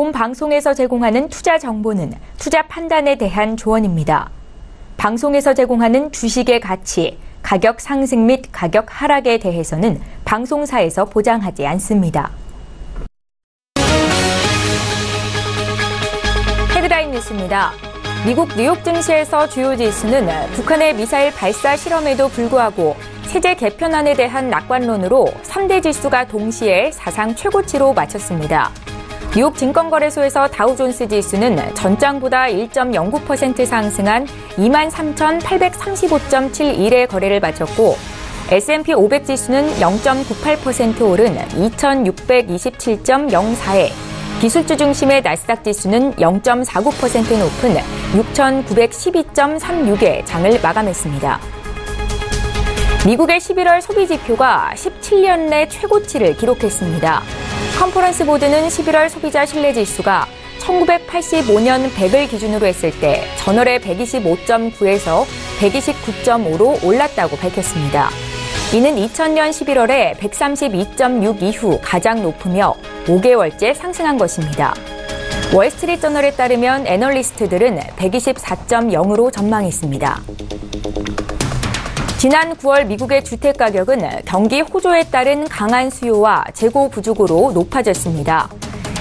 본 방송에서 제공하는 투자 정보는 투자 판단에 대한 조언입니다. 방송에서 제공하는 주식의 가치, 가격 상승 및 가격 하락에 대해서는 방송사에서 보장하지 않습니다. 헤드라인 뉴스입니다. 미국 뉴욕 증시에서 주요 지수는 북한의 미사일 발사 실험에도 불구하고 세제 개편안에 대한 낙관론으로 3대 지수가 동시에 사상 최고치로 마쳤습니다. 뉴욕 증권거래소에서 다우존스 지수는 전장보다 1.09% 상승한 23,835.71의 거래를 마쳤고 S&P 500 지수는 0.98% 오른 2,627.04에 기술주 중심의 나스닥 지수는 0.49% 높은 6,912.36의 장을 마감했습니다. 미국의 11월 소비 지표가 17년 내 최고치를 기록했습니다. 컨퍼런스 보드는 11월 소비자 신뢰 지수가 1985년 100을 기준으로 했을 때 전월에 125.9에서 129.5로 올랐다고 밝혔습니다. 이는 2000년 11월에 132.6 이후 가장 높으며 5개월째 상승한 것입니다. 월스트리트저널에 따르면 애널리스트들은 124.0으로 전망했습니다. 지난 9월 미국의 주택가격은 경기 호조에 따른 강한 수요와 재고 부족으로 높아졌습니다.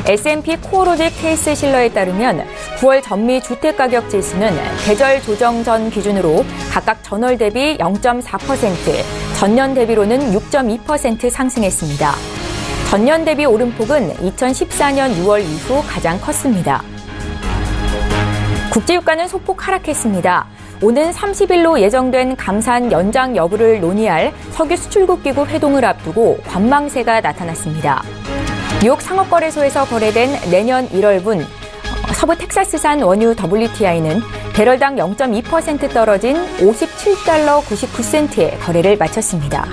S&P 코어로직 케이스 실러에 따르면 9월 전미 주택가격 지수는 계절 조정 전 기준으로 각각 전월 대비 0.4%, 전년 대비로는 6.2% 상승했습니다. 전년 대비 오름폭은 2014년 6월 이후 가장 컸습니다. 국제유가는 소폭 하락했습니다. 오는 30일로 예정된 감산 연장 여부를 논의할 석유 수출국 기구 회동을 앞두고 관망세가 나타났습니다. 뉴욕 상업거래소에서 거래된 내년 1월분 서부 텍사스산 원유 WTI는 배럴당 0.2% 떨어진 $57 99센트의 거래를 마쳤습니다.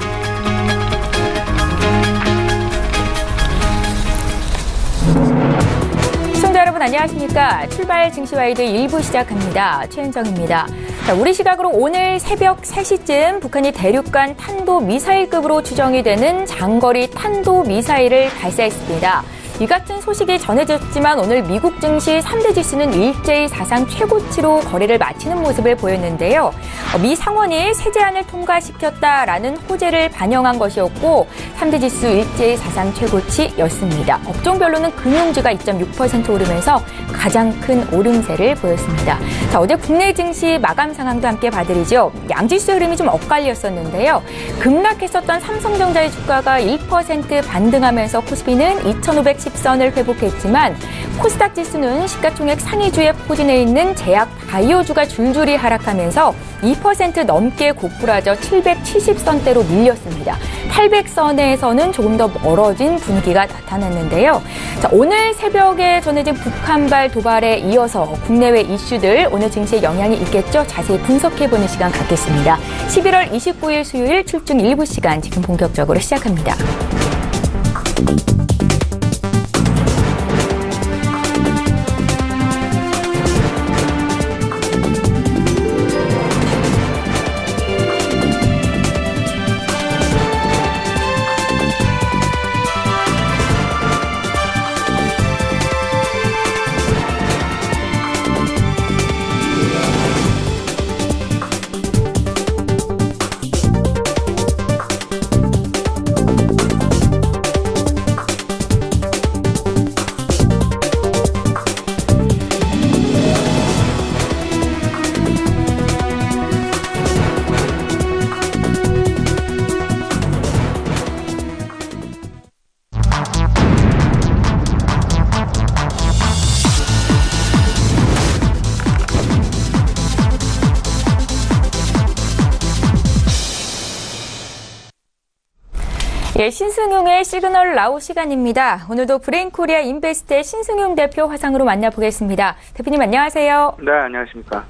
시청자 여러분 안녕하십니까? 출발 증시와이드 1부 시작합니다. 최은정입니다. 우리 시각으로 오늘 새벽 3시쯤 북한이 대륙간 탄도미사일급으로 추정이 되는 장거리 탄도미사일을 발사했습니다. 이 같은 소식이 전해졌지만 오늘 미국 증시 3대 지수는 일제히 사상 최고치로 거래를 마치는 모습을 보였는데요. 미 상원이 세제안을 통과시켰다라는 호재를 반영한 것이었고 3대 지수 일제히 사상 최고치였습니다. 업종별로는 금융주가 2.6% 오르면서 가장 큰 오름세를 보였습니다. 자, 어제 국내 증시 마감 상황도 함께 봐드리죠. 양지수 흐름이 좀 엇갈렸었는데요. 급락했었던 삼성전자의 주가가 1% 반등하면서 코스피는 2,510선을 회복했지만 코스닥 지수는 시가총액 상위주에 포진해 있는 제약 바이오주가 줄줄이 하락하면서 2% 넘게 고꾸라져 770선대로 밀렸습니다. 800선에서는 조금 더 멀어진 분위기가 나타났는데요. 자, 오늘 새벽에 전해진 북한발 도발에 이어서 국내외 이슈들 오늘 증시에 영향이 있겠죠? 자세히 분석해보는 시간 갖겠습니다. 11월 29일 수요일 출중 일부 시간 지금 본격적으로 시작합니다. 예, 신승용의 시그널 나우 시간입니다. 오늘도 브레인코리아 인베스트의 신승용 대표 화상으로 만나보겠습니다. 대표님 안녕하세요. 네, 안녕하십니까.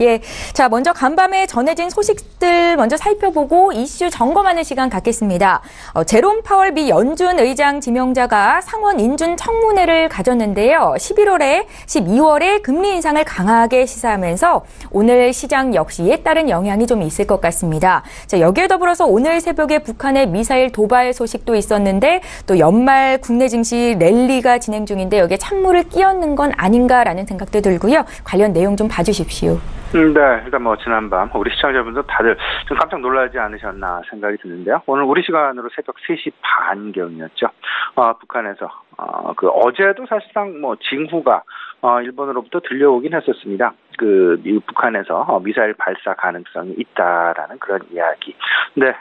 예, 자 먼저 간밤에 전해진 소식들 먼저 살펴보고 이슈 점검하는 시간 갖겠습니다. 제롬 파월 미 연준 의장 지명자가 상원 인준 청문회를 가졌는데요. 12월에 금리 인상을 강하게 시사하면서 오늘 시장 역시 이에 따른 영향이 좀 있을 것 같습니다. 자, 여기에 더불어서 오늘 새벽에 북한의 미사일 도발 소식도 있었는데 또 연말 국내 증시 랠리가 진행 중인데 여기에 찬물을 끼얹는 건 아닌가라는 생각도 들고요. 관련 내용 좀 봐주십시오. 네, 일단 뭐 지난밤 우리 시청자분들 다들 좀 깜짝 놀라지 않으셨나 생각이 드는데요. 오늘 우리 시간으로 새벽 3시 반경이었죠. 북한에서 어제도 사실상 뭐 징후가 일본으로부터 들려오긴 했었습니다. 미국 북한에서 미사일 발사 가능성이 있다라는 그런 이야기. 근데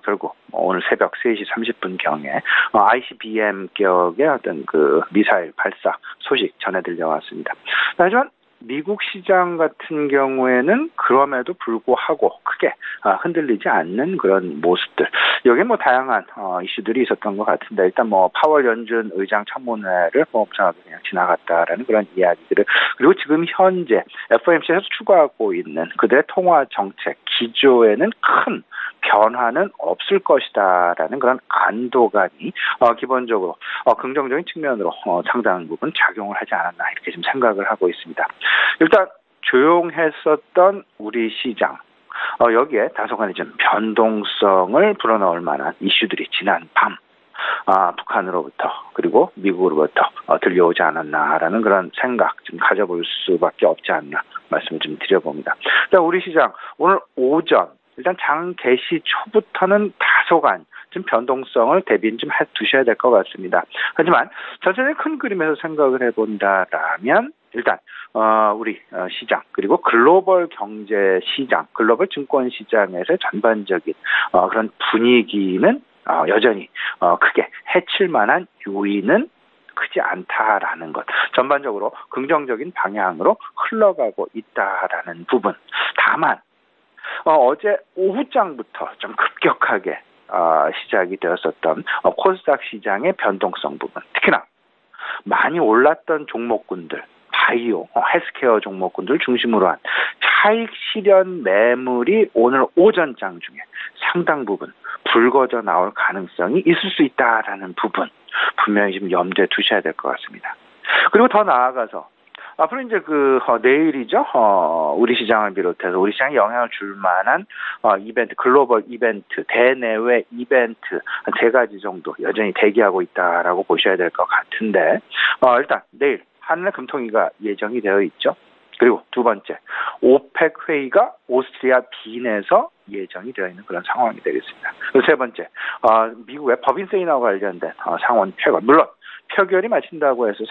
결국 오늘 새벽 3시 30분 경에 ICBM 격의 어떤 미사일 발사 소식 전해 들려왔습니다. 하지만 미국 시장 같은 경우에는 그럼에도 불구하고 크게 흔들리지 않는 그런 모습들. 여기 뭐 다양한 이슈들이 있었던 것 같은데 일단 뭐 파월 연준 의장 청문회를 멍청하게 그냥 지나갔다라는 그런 이야기들을 그리고 지금 현재 FOMC에서 추구하고 있는 그들의 통화 정책 기조에는 큰 변화는 없을 것이다라는 그런 안도감이 기본적으로 긍정적인 측면으로 상당한 부분 작용을 하지 않았나 이렇게 좀 생각을 하고 있습니다. 일단 조용했었던 우리 시장 여기에 다소간의 좀 변동성을 불어넣을 만한 이슈들이 지난 밤 북한으로부터 그리고 미국으로부터 들려오지 않았나라는 그런 생각 좀 가져볼 수밖에 없지 않나 말씀을 좀 드려봅니다. 일단 우리 시장 오늘 오전 일단 장 개시 초부터는 다소간 좀 변동성을 대비는 좀 두셔야 될 것 같습니다. 하지만 전체적인 큰 그림에서 생각을 해본다라면 일단 우리 시장 그리고 글로벌 경제 시장, 글로벌 증권 시장에서의 전반적인 그런 분위기는 여전히 크게 해칠 만한 요인은 크지 않다라는 것. 전반적으로 긍정적인 방향으로 흘러가고 있다라는 부분. 다만 어제 오후장부터 좀 급격하게 시작이 되었었던 코스닥 시장의 변동성 부분. 특히나 많이 올랐던 종목군들, 바이오, 헬스케어 종목군들 중심으로 한 차익 실현 매물이 오늘 오전장 중에 상당 부분 불거져 나올 가능성이 있을 수 있다라는 부분 분명히 좀 염두에 두셔야 될 것 같습니다. 그리고 더 나아가서 앞으로 이제 내일이죠. 우리 시장을 비롯해서 우리 시장에 영향을 줄 만한 이벤트, 글로벌 이벤트, 대내외 이벤트 한 3가지 정도 여전히 대기하고 있다라고 보셔야 될 것 같은데 일단 내일 한일 금통위가 예정이 되어 있죠. 그리고 두 번째, 오펙 회의가 오스트리아 빈에서 예정이 되어 있는 그런 상황이 되겠습니다. 그리고 세 번째, 미국의 법인 세인하고 관련된 상원 표결, 물론 표결이 마친다고 해서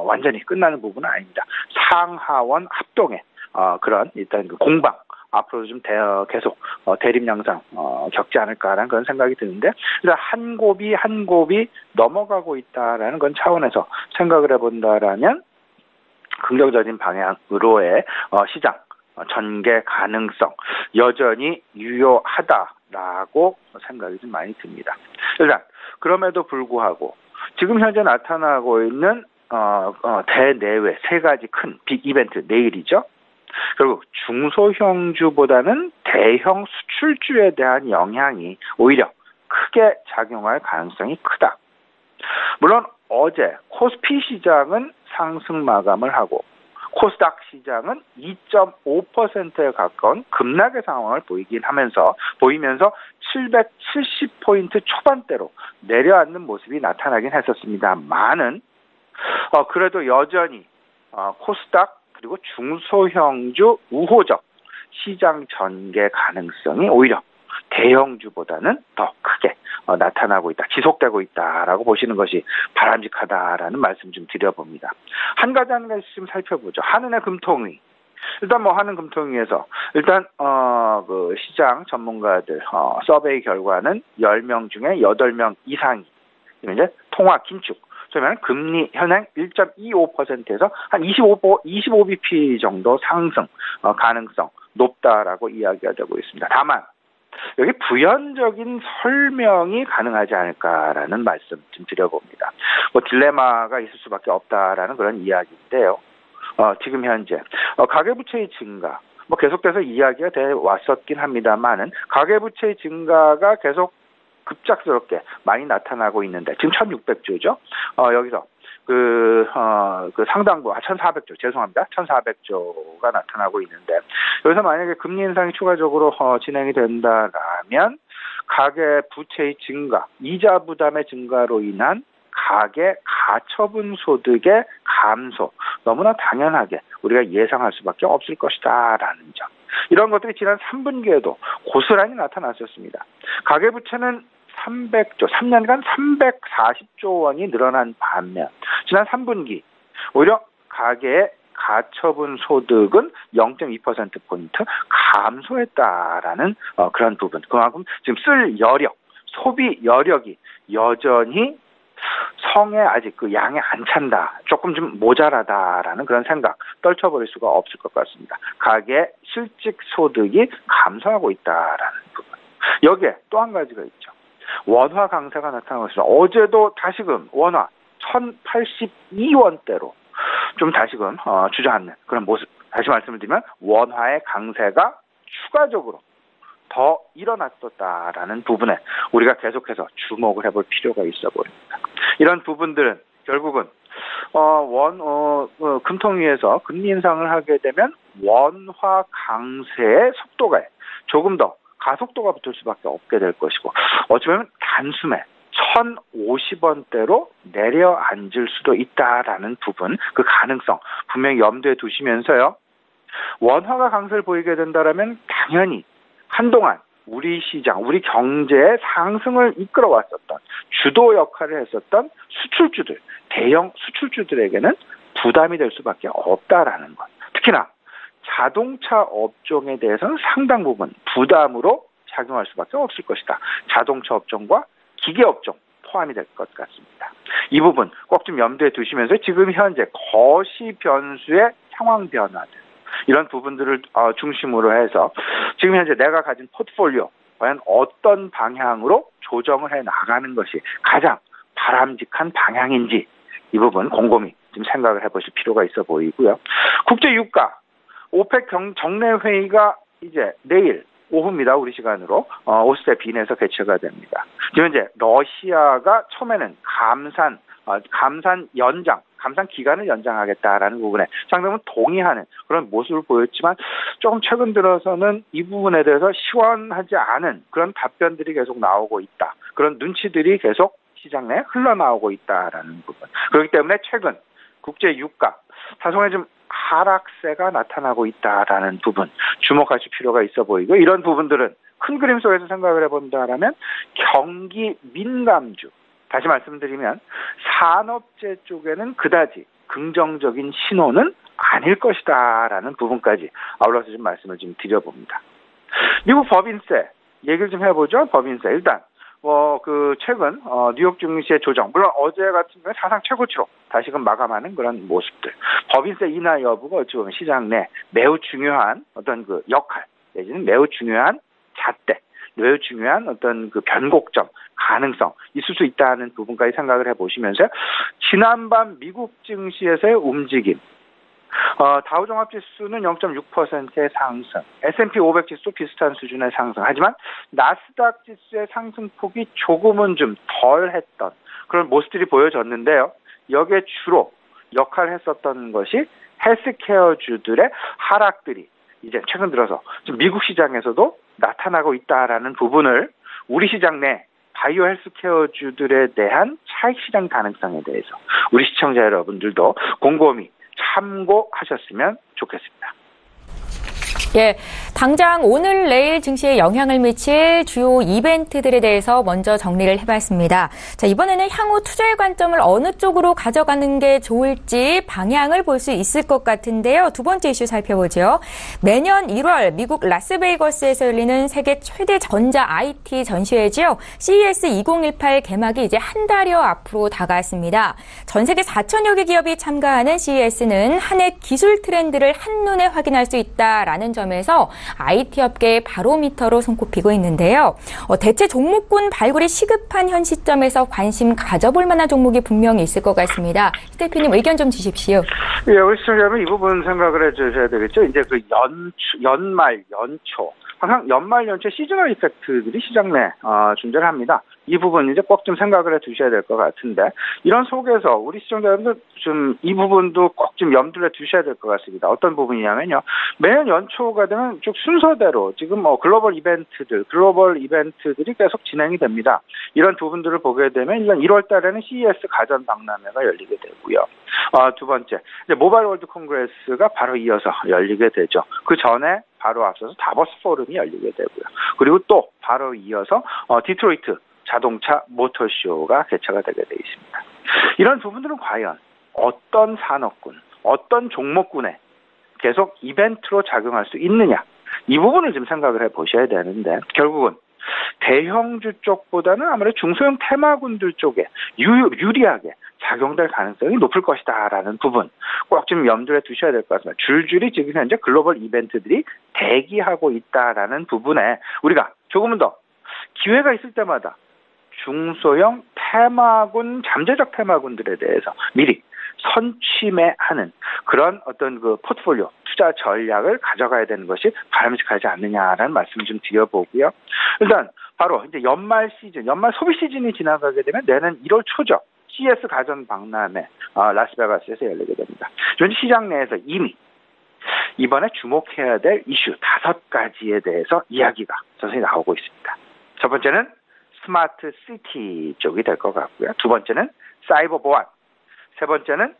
완전히 끝나는 부분은 아닙니다. 상하원 합동의 그런 일단 공방 앞으로도 좀 계속 대립 양상 겪지 않을까라는 그런 생각이 드는데 일단 한 곱이 한 곱이 넘어가고 있다라는 건 차원에서 생각을 해본다라면 긍정적인 방향으로의 시장 전개 가능성 여전히 유효하다라고 생각이 좀 많이 듭니다. 일단 그럼에도 불구하고 지금 현재 나타나고 있는 대내외 3가지 큰 빅 이벤트 내일이죠. 그리고 중소형주보다는 대형 수출주에 대한 영향이 오히려 크게 작용할 가능성이 크다. 물론 어제 코스피 시장은 상승 마감을 하고 코스닥 시장은 2.5%에 가까운 급락의 상황을 보이면서 770포인트 초반대로 내려앉는 모습이 나타나긴 했었습니다만은 그래도 여전히 코스닥 그리고 중소형주 우호적 시장 전개 가능성이 오히려 대형주보다는 더 크게 나타나고 있다, 지속되고 있다라고 보시는 것이 바람직하다라는 말씀 좀 드려봅니다. 한 가지씩 좀 살펴보죠. 한은의 금통위. 일단 한은 금통위에서 일단 시장 전문가들 서베이 결과는 10명 중에 8명 이상이 이제 통화 긴축. 그러면 금리 현행 1.25%에서 한 25bp 정도 상승 가능성 높다라고 이야기가 되고 있습니다. 다만 여기 부연적인 설명이 가능하지 않을까라는 말씀 좀 드려봅니다. 딜레마가 있을 수밖에 없다라는 그런 이야기인데요. 지금 현재 가계부채의 증가, 뭐 계속돼서 이야기가 돼 왔었긴 합니다만은 가계부채의 증가가 계속 급작스럽게 많이 나타나고 있는데 지금 1,600조죠. 여기서 그 상당부 1,400조 죄송합니다. 1,400조가 나타나고 있는데 여기서 만약에 금리 인상이 추가적으로 진행이 된다라면 가계 부채의 증가, 이자 부담의 증가로 인한 가계 가처분 소득의 감소 너무나 당연하게 우리가 예상할 수밖에 없을 것이다라는 점. 이런 것들이 지난 3분기에도 고스란히 나타났었습니다. 가계부채는 300조, 3년간 340조 원이 늘어난 반면 지난 3분기 오히려 가계의 가처분 소득은 0.2%포인트 감소했다라는 그런 부분. 그만큼 지금 쓸 여력, 소비 여력이 여전히 성에 아직 그 양이 안 찬다. 조금 좀 모자라다라는 그런 생각 떨쳐버릴 수가 없을 것 같습니다. 가계 실직 소득이 감소하고 있다라는 부분. 여기에 또 한 가지가 있죠. 원화 강세가 나타나고 있습니다. 어제도 다시금 원화 1,082원대로 좀 다시금 주저앉는 그런 모습. 다시 말씀을 드리면 원화의 강세가 추가적으로 더 일어났었다라는 부분에 우리가 계속해서 주목을 해볼 필요가 있어 보입니다. 이런 부분들은 결국은 금통위에서 금리 인상을 하게 되면 원화 강세의 속도가 조금 더 가속도가 붙을 수밖에 없게 될 것이고 어쩌면 단숨에 1,050원대로 내려앉을 수도 있다라는 부분, 그 가능성 분명히 염두에 두시면서요. 원화가 강세를 보이게 된다라면 당연히 한동안 우리 시장, 우리 경제의 상승을 이끌어왔었던 주도 역할을 했었던 수출주들, 대형 수출주들에게는 부담이 될 수밖에 없다라는 것. 특히나 자동차 업종에 대해서는 상당 부분 부담으로 작용할 수밖에 없을 것이다. 자동차 업종과 기계 업종 포함이 될 것 같습니다. 이 부분 꼭 좀 염두에 두시면서 지금 현재 거시 변수의 상황 변화들 이런 부분들을 중심으로 해서 지금 현재 내가 가진 포트폴리오 과연 어떤 방향으로 조정을 해 나가는 것이 가장 바람직한 방향인지 이 부분 곰곰이 좀 생각을 해보실 필요가 있어 보이고요. 국제 유가 오펙 정례 회의가 이제 내일 오후입니다. 우리 시간으로 오스테 빈에서 개최가 됩니다. 지금 이제 러시아가 처음에는 감산 기간을 연장하겠다라는 부분에 상당히 동의하는 그런 모습을 보였지만 조금 최근 들어서는 이 부분에 대해서 시원하지 않은 그런 답변들이 계속 나오고 있다. 그런 눈치들이 계속 시장 내에 흘러나오고 있다라는 부분. 그렇기 때문에 최근 국제 유가 사송에 좀 하락세가 나타나고 있다라는 부분 주목하실 필요가 있어 보이고 이런 부분들은 큰 그림 속에서 생각을 해본다라면 경기 민감주 다시 말씀드리면 산업재 쪽에는 그다지 긍정적인 신호는 아닐 것이다라는 부분까지 아울러서 좀 말씀을 좀 드려봅니다. 미국 법인세 얘기를 좀 해보죠. 법인세 일단 최근 뉴욕 증시의 조정 물론 어제 같은 경우에 사상 최고치로 다시금 마감하는 그런 모습들 법인세 인하 여부가 어찌 보면 시장 내 매우 중요한 어떤 그 역할 내지는 매우 중요한 잣대 매우 중요한 어떤 그 변곡점 가능성 있을 수 있다는 부분까지 생각을 해보시면서 지난밤 미국 증시에서의 움직임 다우종합지수는 0.6%의 상승, S&P 500 지수 비슷한 수준의 상승. 하지만 나스닥 지수의 상승폭이 조금은 좀 덜했던 그런 모습들이 보여졌는데요. 여기에 주로 역할을 했었던 것이 헬스케어주들의 하락들이 이제 최근 들어서 좀 미국 시장에서도 나타나고 있다라는 부분을 우리 시장 내 바이오 헬스케어주들에 대한 차익 시장 가능성에 대해서 우리 시청자 여러분들도 곰곰이 참고하셨으면 좋겠습니다. 예, 당장 오늘 내일 증시에 영향을 미칠 주요 이벤트들에 대해서 먼저 정리를 해봤습니다. 자, 이번에는 향후 투자의 관점을 어느 쪽으로 가져가는 게 좋을지 방향을 볼 수 있을 것 같은데요. 두 번째 이슈 살펴보죠. 매년 1월 미국 라스베이거스에서 열리는 세계 최대 전자 IT 전시회지요. CES 2018 개막이 이제 한 달여 앞으로 다가왔습니다. 전 세계 4천여 개 기업이 참가하는 CES는 한 해 기술 트렌드를 한눈에 확인할 수 있다라는 점에서 IT 업계의 바로미터로 손꼽히고 있는데요. 대체 종목군 발굴이 시급한 현 시점에서 관심 가져볼 만한 종목이 분명히 있을 것 같습니다. 시 대표님 의견 좀 주십시오. 예, 우리 시청자분 이 부분 생각을 해주셔야 되겠죠. 이제 그 연말, 연초. 항상 연말 연초 시즈널 이펙트들이 시장 내 존재를 합니다. 이 부분 이제 꼭 좀 생각을 해 두셔야 될 것 같은데 이런 속에서 우리 시청자분들 좀 이 부분도 꼭 좀 염두에 두셔야 될 것 같습니다. 어떤 부분이냐면요. 매년 연초가 되면 쭉 순서대로 지금 글로벌 이벤트들이 계속 진행이 됩니다. 이런 부분들을 보게 되면 일단 1월 달에는 CES 가전 박람회가 열리게 되고요. 두 번째, 이제 모바일 월드 콩그레스가 바로 이어서 열리게 되죠. 그 전에 바로 앞서서 다보스 포럼이 열리게 되고요. 그리고 또 바로 이어서 디트로이트 자동차 모터쇼가 개최가 되게 되어 있습니다. 이런 부분들은 과연 어떤 산업군, 어떤 종목군에 계속 이벤트로 작용할 수 있느냐, 이 부분을 좀 생각을 해보셔야 되는데 결국은 대형주 쪽보다는 아무래도 중소형 테마군들 쪽에 유리하게 작용될 가능성이 높을 것이다라는 부분 꼭 좀 염두에 두셔야 될 것 같습니다. 줄줄이 지금 현재 글로벌 이벤트들이 대기하고 있다라는 부분에 우리가 조금은 더 기회가 있을 때마다 중소형 테마군, 잠재적 테마군들에 대해서 미리 선취매하는 그런 어떤 그 포트폴리오 투자 전략을 가져가야 되는 것이 바람직하지 않느냐라는 말씀 좀 드려보고요. 일단 바로 이제 연말 시즌, 연말 소비 시즌이 지나가게 되면 내년 1월 초죠. CES 가전 박람회 라스베가스에서 열리게 됩니다. 현재 시장 내에서 이미 이번에 주목해야 될 이슈 5가지에 대해서 이야기가 서서히 나오고 있습니다. 첫 번째는 스마트 시티 쪽이 될 것 같고요. 두 번째는 사이버 보안, 세 번째는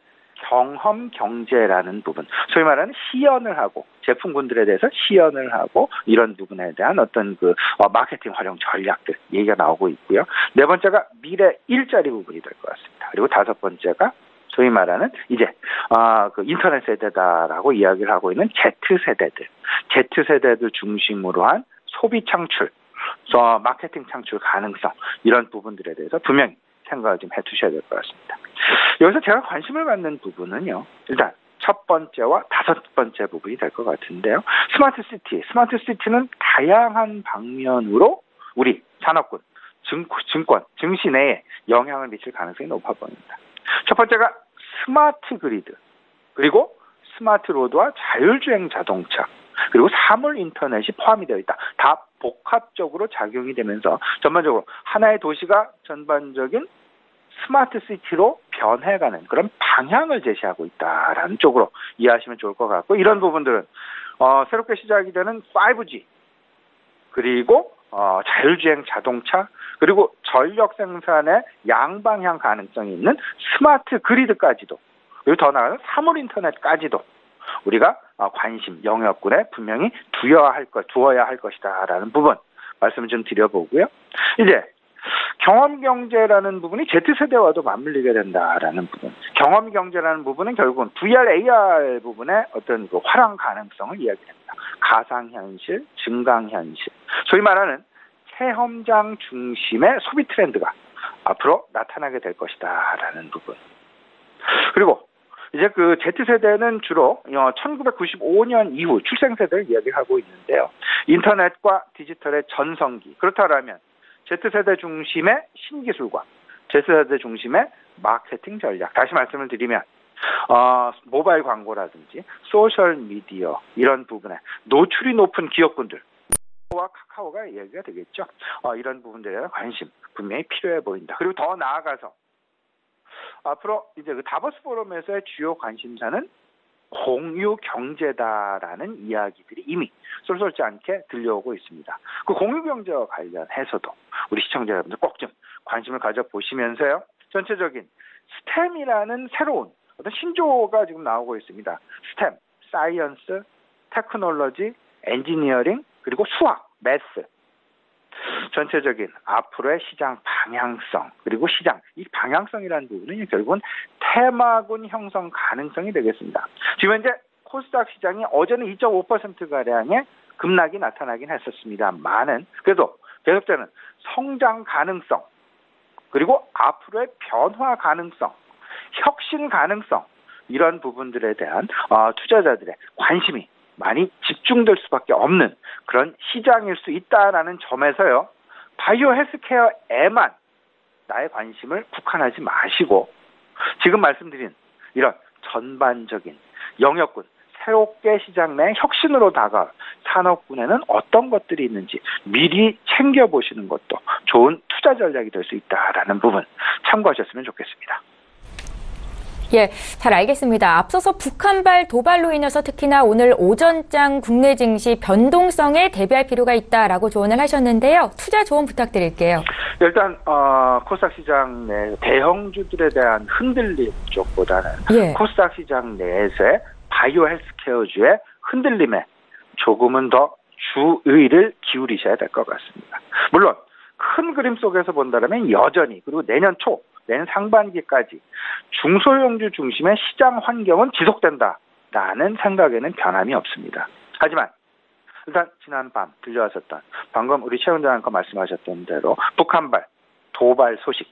경험 경제라는 부분, 소위 말하는 시연을 하고 제품군들에 대해서 시연을 하고 이런 부분에 대한 어떤 그 마케팅 활용 전략들 얘기가 나오고 있고요. 네 번째가 미래 일자리 부분이 될 것 같습니다. 그리고 다섯 번째가 소위 말하는 이제 그 인터넷 세대다라고 이야기를 하고 있는 Z세대들 중심으로 한 소비 창출, 마케팅 창출 가능성 이런 부분들에 대해서 분명히 생각을 좀 해두셔야 될 것 같습니다. 여기서 제가 관심을 갖는 부분은요. 일단 첫 번째와 다섯 번째 부분이 될 것 같은데요. 스마트 시티는 다양한 방면으로 우리 산업군, 증권, 증시 내에 영향을 미칠 가능성이 높아 보입니다. 첫 번째가 스마트 그리드, 그리고 스마트 로드와 자율주행 자동차, 그리고 사물 인터넷이 포함이 되어 있다. 다 복합적으로 작용이 되면서 전반적으로 하나의 도시가 전반적인 스마트 시티로 변해가는 그런 방향을 제시하고 있다라는 쪽으로 이해하시면 좋을 것 같고, 이런 부분들은 새롭게 시작이 되는 5G, 그리고 자율주행 자동차, 그리고 전력 생산의 양방향 가능성이 있는 스마트 그리드까지도, 그리고 더 나아가는 사물 인터넷까지도 우리가 관심, 영역군에 분명히 두어야 할 것이다라는 부분 말씀을 좀 드려보고요. 이제 경험경제라는 부분이 Z세대와도 맞물리게 된다라는 부분. 경험경제라는 부분은 결국은 VR, AR 부분의 어떤 그 활용 가능성을 이야기합니다. 가상현실, 증강현실. 소위 말하는 체험장 중심의 소비 트렌드가 앞으로 나타나게 될 것이다라는 부분. 그리고 이제 그 Z세대는 주로 1995년 이후 출생세대를 이야기하고 있는데요. 인터넷과 디지털의 전성기. 그렇다면 Z세대 중심의 신기술과 Z세대 중심의 마케팅 전략. 다시 말씀을 드리면 모바일 광고라든지 소셜미디어 이런 부분에 노출이 높은 기업군들 와 카카오가 이야기가 되겠죠. 이런 부분들에 대한 관심 분명히 필요해 보인다. 그리고 더 나아가서 앞으로 이제 그 다보스 포럼에서의 주요 관심사는 공유 경제다라는 이야기들이 이미 쏠쏠지 않게 들려오고 있습니다. 그 공유 경제와 관련해서도 우리 시청자 여러분들 꼭 좀 관심을 가져보시면서요. 전체적인 스템이라는 새로운 어떤 신조어가 지금 나오고 있습니다. 스템, 사이언스, 테크놀로지, 엔지니어링, 그리고 수학, 매스. 전체적인 앞으로의 시장 방향성, 그리고 이 방향성이라는 부분은 결국은 테마군 형성 가능성이 되겠습니다. 지금 현재 코스닥 시장이 어제는 2.5%가량의 급락이 나타나긴 했었습니다만은 그래도 계속되는 성장 가능성, 그리고 앞으로의 변화 가능성, 혁신 가능성 이런 부분들에 대한 투자자들의 관심이 많이 집중될 수밖에 없는 그런 시장일 수 있다라는 점에서요. 바이오 헬스케어에만 나의 관심을 국한하지 마시고 지금 말씀드린 이런 전반적인 영역군, 새롭게 시장 내 혁신으로 다가올 산업군에는 어떤 것들이 있는지 미리 챙겨보시는 것도 좋은 투자 전략이 될 수 있다라는 부분 참고하셨으면 좋겠습니다. 예, 잘 알겠습니다. 앞서서 북한발 도발로 인해서 특히나 오늘 오전장 국내 증시 변동성에 대비할 필요가 있다라고 조언을 하셨는데요. 투자 조언 부탁드릴게요. 일단 코스닥 시장 내 대형주들에 대한 흔들림 쪽보다는 코스닥 시장 내에서의 바이오 헬스케어주의 흔들림에 조금은 더 주의를 기울이셔야 될 것 같습니다. 물론 큰 그림 속에서 본다면 여전히 그리고 내년 상반기까지 중소형주 중심의 시장 환경은 지속된다라는 생각에는 변함이 없습니다. 하지만 일단 지난 밤 들려왔었던 방금 우리 최 원장님과 말씀하셨던 대로 북한발 도발 소식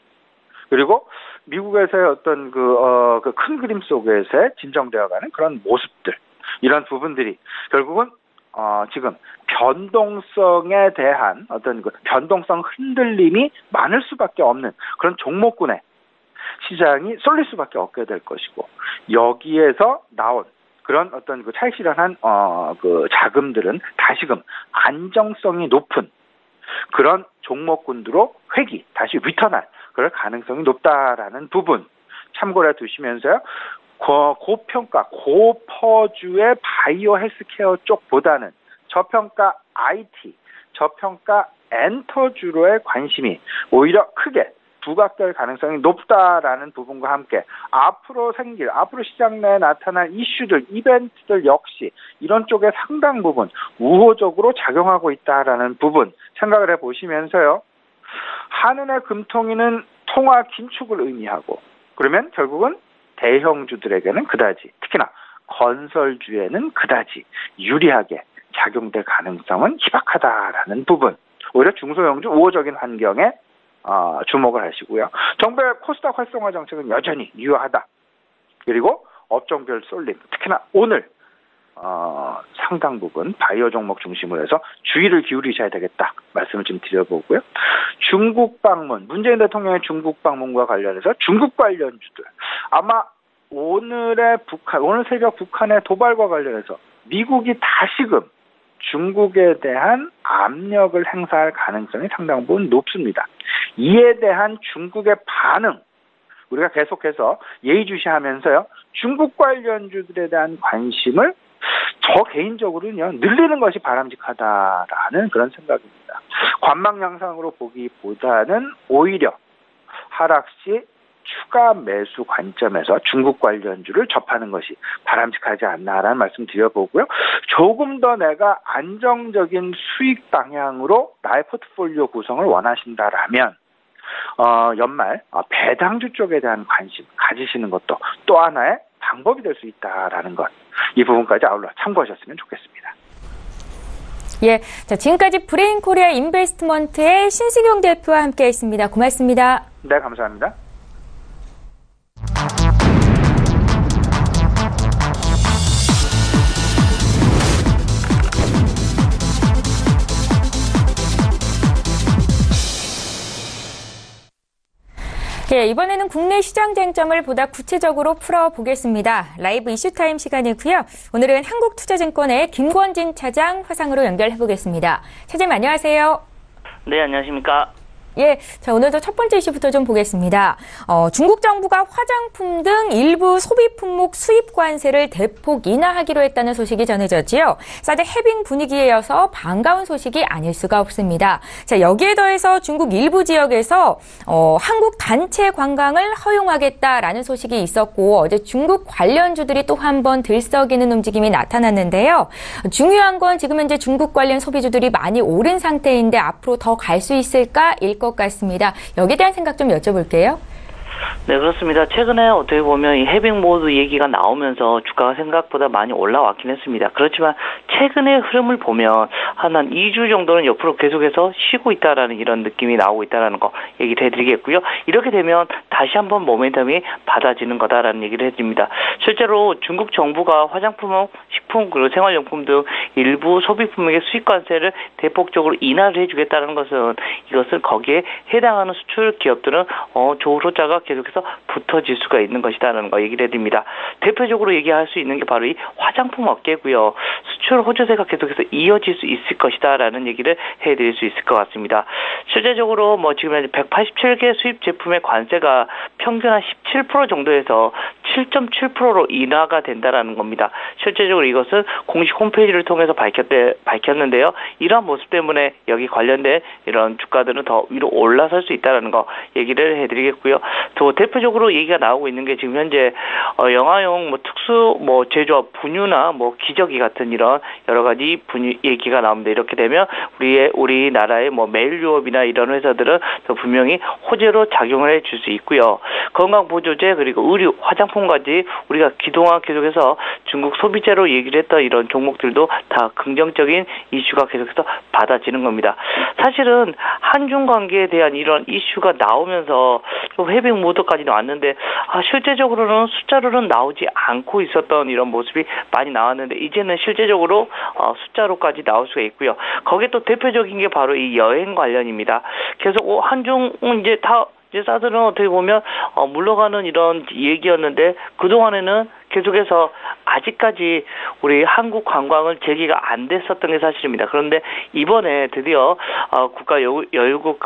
그리고 미국에서의 어떤 그 큰 그림 속에서 진정되어가는 그런 모습들 이런 부분들이 결국은 지금 변동성에 대한 어떤 그 변동성 흔들림이 많을 수밖에 없는 그런 종목군에 시장이 쏠릴 수밖에 없게 될 것이고 여기에서 나온 그런 어떤 그 차익 실현한 그 자금들은 다시금 안정성이 높은 그런 종목군으로 다시 리턴할 그럴 가능성이 높다라는 부분 참고를 해두시면서요. 고평가, 고퍼주의 바이오 헬스케어 쪽보다는 저평가 IT, 저평가 엔터주로의 관심이 오히려 크게 부각될 가능성이 높다라는 부분과 함께 앞으로 시장 내에 나타날 이슈들, 이벤트들 역시 이런 쪽에 상당 부분 우호적으로 작용하고 있다라는 부분 생각을 해보시면서요. 한은의 금통위는 통화 긴축을 의미하고 그러면 결국은 대형주들에게는 그다지 특히나 건설주에는 그다지 유리하게 작용될 가능성은 희박하다라는 부분 오히려 중소형주 우호적인 환경에 주목을 하시고요. 정부의 코스닥 활성화 정책은 여전히 유효하다. 그리고 업종별 쏠림 특히나 오늘 상당 부분 바이오 종목 중심으로 해서 주의를 기울이셔야 되겠다 말씀을 좀 드려보고요. 중국 방문 문재인 대통령의 중국 방문과 관련해서 중국 관련주들 아마 오늘 새벽 북한의 도발과 관련해서 미국이 다시금 중국에 대한 압력을 행사할 가능성이 상당 부분 높습니다. 이에 대한 중국의 반응 우리가 계속해서 예의주시하면서요. 중국 관련주들에 대한 관심을 저 개인적으로는요. 늘리는 것이 바람직하다라는 그런 생각입니다. 관망 양상으로 보기보다는 오히려 하락 시 추가 매수 관점에서 중국 관련주를 접하는 것이 바람직하지 않나라는 말씀 드려보고요. 조금 더 내가 안정적인 수익 방향으로 나의 포트폴리오 구성을 원하신다라면 연말 배당주 쪽에 대한 관심 가지시는 것도 또 하나의 방법이 될 수 있다라는 것. 이 부분까지 아울러 참고하셨으면 좋겠습니다. 예, 자 지금까지 브레인코리아 인베스트먼트의 신승용 대표와 함께했습니다. 고맙습니다. 네, 감사합니다. 예, 이번에는 국내 시장 쟁점을 보다 구체적으로 풀어보겠습니다. 라이브 이슈타임 시간이고요. 오늘은 한국투자증권의 김권진 차장 화상으로 연결해보겠습니다. 차장님 안녕하세요. 네, 안녕하십니까. 예, 자 오늘도 첫 번째 이슈부터 좀 보겠습니다. 중국 정부가 화장품 등 일부 소비 품목 수입 관세를 대폭 인하하기로 했다는 소식이 전해졌지요. 사드 해빙 분위기에 이어서 반가운 소식이 아닐 수가 없습니다. 자 여기에 더해서 중국 일부 지역에서 한국 단체 관광을 허용하겠다라는 소식이 있었고 어제 중국 관련주들이 또 한 번 들썩이는 움직임이 나타났는데요. 중요한 건 지금 현재 중국 관련 소비주들이 많이 오른 상태인데 앞으로 더 갈 수 있을까일 것 같습니다. 여기에 대한 생각 좀 여쭤볼게요. 네, 그렇습니다. 최근에 어떻게 보면 이 해빙 모드 얘기가 나오면서 주가가 생각보다 많이 올라왔긴 했습니다. 그렇지만 최근의 흐름을 보면 한 2주 정도는 옆으로 계속해서 쉬고 있다라는 이런 느낌이 나오고 있다라는 거 얘기를 해드리겠고요. 이렇게 되면 다시 한번 모멘텀이 받아지는 거다라는 얘기를 해드립니다. 실제로 중국 정부가 화장품, 식품, 그리고 생활용품 등 일부 소비품에게 수입관세를 대폭적으로 인하를 해주겠다는 것은 이것은 거기에 해당하는 수출 기업들은 좋은 호자가 계속해서 붙어질 수가 있는 것이다라는 거 얘기를 해드립니다. 대표적으로 얘기할 수 있는 게 바로 이 화장품 업계고요. 수출 호조세가 계속해서 이어질 수 있을 것이다라는 얘기를 해드릴 수 있을 것 같습니다. 실제적으로 뭐 지금 현재 187개 수입 제품의 관세가 평균 한 17% 정도에서 7.7%로 인하가 된다라는 겁니다. 실제적으로 이것은 공식 홈페이지를 통해서 밝혔는데요. 이러한 모습 때문에 여기 관련된 이런 주가들은 더 위로 올라설 수 있다라는 거 얘기를 해드리겠고요. 또 대표적으로 얘기가 나오고 있는 게 지금 현재 영화용 뭐 특수 뭐 제조업 분유나 뭐 기저귀 같은 이런 여러 가지 분유 얘기가 나옵니다. 이렇게 되면 우리나라의 뭐 메일 유업이나 이런 회사들은 더 분명히 호재로 작용을 해줄 수 있고요. 건강보조제 그리고 의류, 화장품까지 우리가 그동안 계속해서 중국 소비재로 얘기를 했던 이런 종목들도 다 긍정적인 이슈가 계속해서 받아지는 겁니다. 사실은 한중 관계에 대한 이런 이슈가 나오면서 좀 해빙 모드까지 나왔는데 실제적으로는 숫자로는 나오지 않고 있었던 이런 모습이 많이 나왔는데 이제는 실제적으로 숫자로까지 나올 수가 있고요. 거기에 또 대표적인 게 바로 이 여행 관련입니다. 계속 한중은 이제 사들은 어떻게 보면 물러가는 이런 얘기였는데 그동안에는 계속해서 아직까지 우리 한국 관광을 재개가 안 됐었던 게 사실입니다. 그런데 이번에 드디어 국가 여유국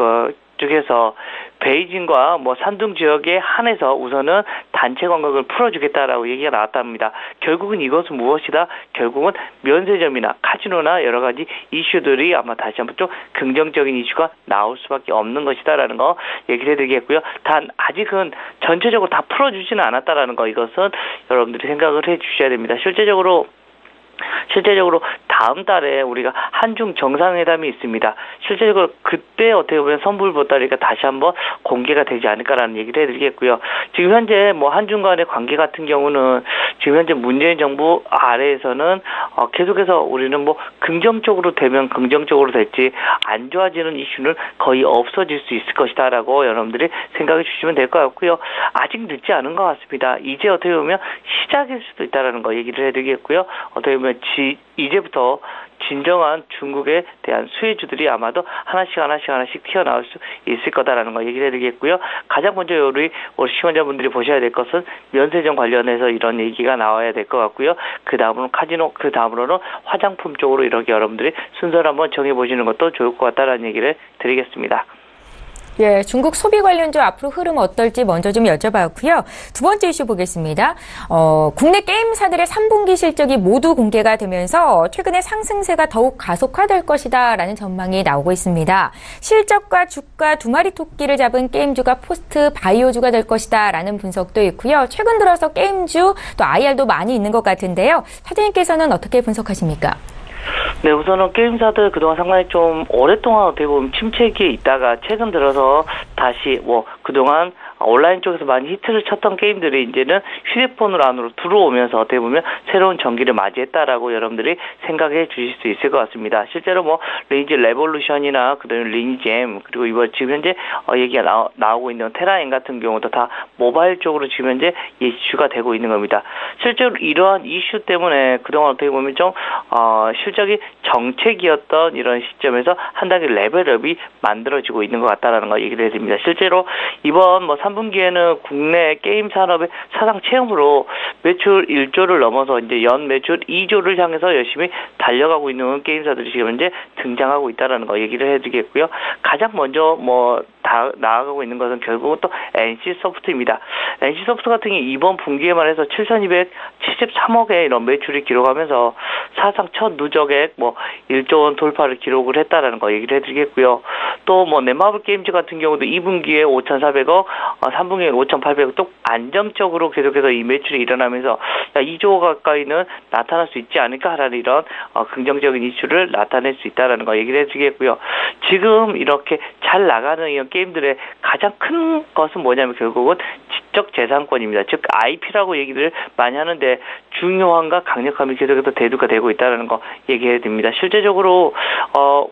쪽에서 베이징과 뭐 산둥 지역에 한해서 우선은 단체 관광을 풀어주겠다라고 얘기가 나왔답니다. 결국은 이것은 무엇이다? 결국은 면세점이나 카지노나 여러 가지 이슈들이 아마 다시 한번 좀 긍정적인 이슈가 나올 수밖에 없는 것이다라는 거 얘기를 해드리겠고요. 단 아직은 전체적으로 다 풀어주지는 않았다라는 거 이것은 여러분들이 생각을 해주셔야 됩니다. 실제적으로 다음 달에 우리가 한중 정상회담이 있습니다. 실제적으로 그때 어떻게 보면 선불 보따리가 다시 한번 공개가 되지 않을까라는 얘기를 해드리겠고요. 지금 현재 뭐 한중 간의 관계 같은 경우는 지금 현재 문재인 정부 아래에서는 계속해서 우리는 뭐 긍정적으로 되면 긍정적으로 될지 안 좋아지는 이슈는 거의 없어질 수 있을 것이다라고 여러분들이 생각해 주시면 될 것 같고요. 아직 늦지 않은 것 같습니다. 이제 어떻게 보면 시작일 수도 있다라는 거 얘기를 해드리겠고요. 어떻게 보면 이제부터 진정한 중국에 대한 수혜주들이 아마도 하나씩 튀어나올 수 있을 거다라는 거 얘기를 해드리겠고요. 가장 먼저 우리 시청자분들이 보셔야 될 것은 면세점 관련해서 이런 얘기가 나와야 될 것 같고요. 그 다음으로는 카지노, 그 다음으로는 화장품 쪽으로 이렇게 여러분들이 순서를 한번 정해보시는 것도 좋을 것 같다라는 얘기를 드리겠습니다. 예, 중국 소비 관련주 앞으로 흐름 어떨지 먼저 좀 여쭤봤고요. 두 번째 이슈 보겠습니다. 국내 게임사들의 3분기 실적이 모두 공개가 되면서 최근에 상승세가 더욱 가속화될 것이다라는 전망이 나오고 있습니다. 실적과 주가 두 마리 토끼를 잡은 게임주가 포스트 바이오주가 될 것이다라는 분석도 있고요. 최근 들어서 게임주 또 IR도 많이 있는 것 같은데요. 사장님께서는 어떻게 분석하십니까? 네, 우선은 게임사들 그동안 상당히 좀 오랫동안 어떻게 보면 침체기에 있다가 최근 들어서 다시 그동안 온라인 쪽에서 많이 히트를 쳤던 게임들이 이제는 휴대폰으로 안으로 들어오면서 어떻게 보면 새로운 전기를 맞이했다라고 여러분들이 생각해 주실 수 있을 것 같습니다. 실제로 리니지 레볼루션이나 그다음에 리니지엠 그리고 이번 지금 현재 얘기가 나오고 있는 테라엔 같은 경우도 다 모바일 쪽으로 지금 현재 이슈가 되고 있는 겁니다. 실제로 이러한 이슈 때문에 그동안 어떻게 보면 좀 실적이 정책이었던 이런 시점에서 한 단계 레벨업이 만들어지고 있는 것 같다라는 거 얘기를 해드립니다. 실제로 이번 3분기에는 국내 게임 산업의 사상 처음으로 매출 1조를 넘어서 이제 연 매출 2조를 향해서 열심히 달려가고 있는 게임사들이 지금 현재 등장하고 있다라는 거 얘기를 해드리겠고요. 가장 먼저 나아가고 있는 것은 결국은 또 NC소프트입니다. NC소프트 같은 경우 이번 분기에만 해서 7,273억의 이런 매출을 기록하면서 사상 첫 누적액 1조 원 돌파를 기록을 했다라는 거 얘기를 해드리겠고요. 또 넷마블 게임즈 같은 경우도 2분기에 5,400억, 3분기에 5,800억 또 안정적으로 계속해서 이 매출이 일어나면서 2조 가까이는 나타날 수 있지 않을까라는 이런 긍정적인 이슈를 나타낼 수 있다라는 거 얘기를 해드리겠고요. 지금 이렇게 잘 나가는 이런 게임들의 가장 큰 것은 뭐냐면 결국은 지적재산권입니다. 즉 IP라고 얘기를 많이 하는데 중요함과 강력함이 계속해서 대두가 되고 있다는 거 얘기해야 됩니다. 실제적으로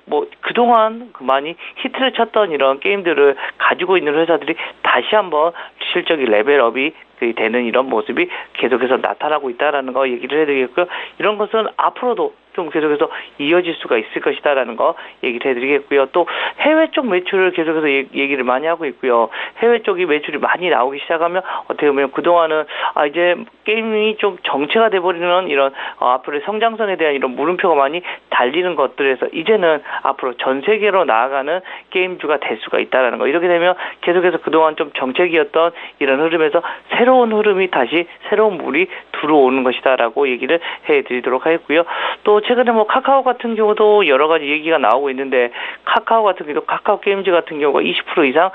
뭐 그동안 많이 히트를 쳤던 이런 게임들을 가지고 있는 회사들이 다시 한번 실적이 레벨업이 되는 이런 모습이 계속해서 나타나고 있다라는 거 얘기를 해드리겠고요. 이런 것은 앞으로도 좀 계속해서 이어질 수가 있을 것이다라는 거 얘기를 해드리겠고요. 또 해외 쪽 매출을 계속해서 얘기를 많이 하고 있고요. 해외 쪽이 매출이 많이 나오기 시작하면 어떻게 보면 그동안은 이제 게임이 좀 정체가 돼버리는 이런 앞으로의 성장선에 대한 이런 물음표가 많이 달리는 것들에서 이제는 앞으로 전 세계로 나아가는 게임주가 될 수가 있다라는 거. 이렇게 되면 계속해서 그동안 좀 정책이었던 이런 흐름에서 새로운 흐름이 다시 새로운 물이 들어오는 것이다라고 얘기를 해드리도록 하겠고요. 또 최근에 뭐 카카오 같은 경우도 여러 가지 얘기가 나오고 있는데 카카오 같은 경우도 카카오 게임즈 같은 경우가 20% 이상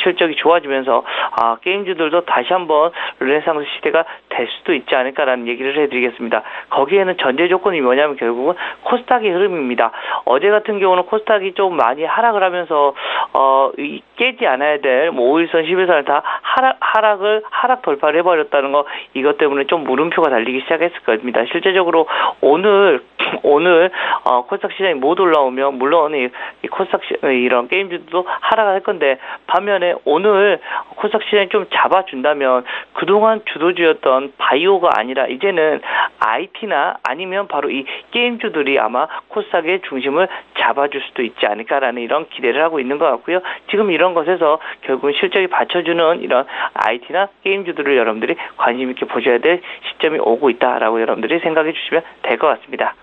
실적이 좋아지면서 게임즈들도 다시 한번 르네상스 시대가 될 수도 있지 않을까라는 얘기를 해드리겠습니다. 거기에는 전제 조건이 뭐냐면 결국은 코스닥의 흐름입니다. 어제 같은 경우는 코스닥이 좀 많이 하락을 하면서 깨지 않아야 될 뭐 5일선, 11선을 다 하락 돌파를 해버렸다는 거 이것 때문에 좀 물음표가 달리기 시작했을 겁니다. 실제적으로 오늘 코스닥 시장이 못 올라오면 물론 이 코스닥 이런 게임주도 하락을 할 건데 반면에 오늘 코스닥 시장이 좀 잡아준다면 그동안 주도주였던 바이오가 아니라 이제는 IT나 아니면 바로 이 게임주들이 아마 코스닥의 중심을 잡아줄 수도 있지 않을까라는 이런 기대를 하고 있는 것 같고요. 지금 이런 것에서 결국은 실적이 받쳐주는 이런 IT나 게임주들을 여러분들이 관심 있게 보셔야 될 시점이 오고 있다라고 여러분들이 생각해 주시면 될 것 같습니다.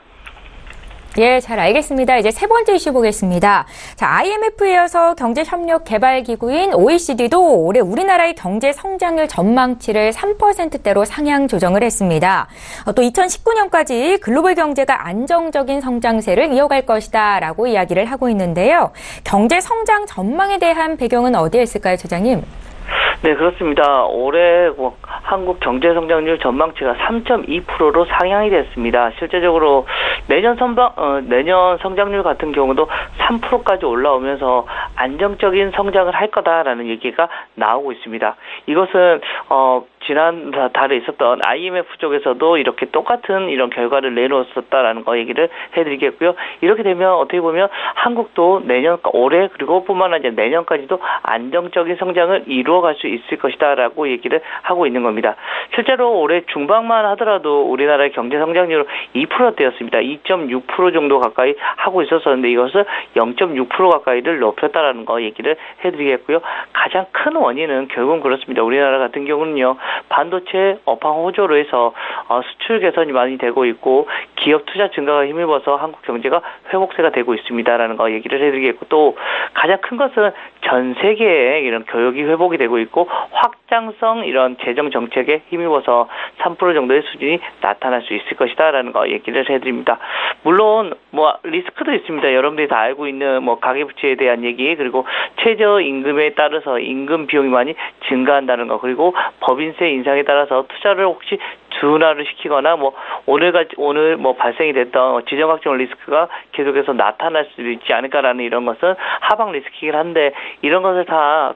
예, 잘 알겠습니다. 이제 세 번째 이슈 보겠습니다. 자, IMF에 이어서 경제협력개발기구인 OECD도 올해 우리나라의 경제 성장률 전망치를 3%대로 상향 조정을 했습니다. 또 2019년까지 글로벌 경제가 안정적인 성장세를 이어갈 것이다라고 이야기를 하고 있는데요. 경제 성장 전망에 대한 배경은 어디에 있을까요, 처장님? 네, 그렇습니다. 올해 한국 경제 성장률 전망치가 3.2%로 상향이 됐습니다. 실제적으로 내년 성장률 같은 경우도 3%까지 올라오면서 안정적인 성장을 할 거다라는 얘기가 나오고 있습니다. 이것은 지난 달에 있었던 IMF 쪽에서도 이렇게 똑같은 이런 결과를 내놓았었다라는 거 얘기를 해드리겠고요. 이렇게 되면 어떻게 보면 한국도 올해 그리고 뿐만 아니라 내년까지도 안정적인 성장을 이루어갈 수 있을 것이다라고 얘기를 하고 있는 겁니다. 실제로 올해 중반만 하더라도 우리나라의 경제 성장률은 2%대였습니다. 2.6% 정도 가까이 하고 있었었는데 이것을 0.6% 가까이를 높였다라는 거 얘기를 해드리겠고요. 가장 큰 원인은 결국은 그렇습니다. 우리나라 같은 경우는요. 반도체 업황 호조로 해서 수출 개선이 많이 되고 있고 기업 투자 증가가 힘입어서 한국 경제가 회복세가 되고 있습니다라는 거 얘기를 해드리겠고 또 가장 큰 것은 전 세계에 이런 교역이 회복이 되고 있고 확장성 이런 재정 정책에 힘입어서 3% 정도의 수준이 나타날 수 있을 것이다라는 거 얘기를 해드립니다. 물론 뭐 리스크도 있습니다. 여러분들이 다 알고 있는 뭐 가계부채에 대한 얘기 그리고 최저임금에 따라서 임금 비용이 많이 증가한다는 거 그리고 법인세 인상에 따라서 투자를 혹시 둔화를 시키거나 뭐 오늘 뭐 발생이 됐던 지정학적 리스크가 계속해서 나타날 수도 있지 않을까라는 이런 것은 하방 리스크이긴 한데 이런 것을 다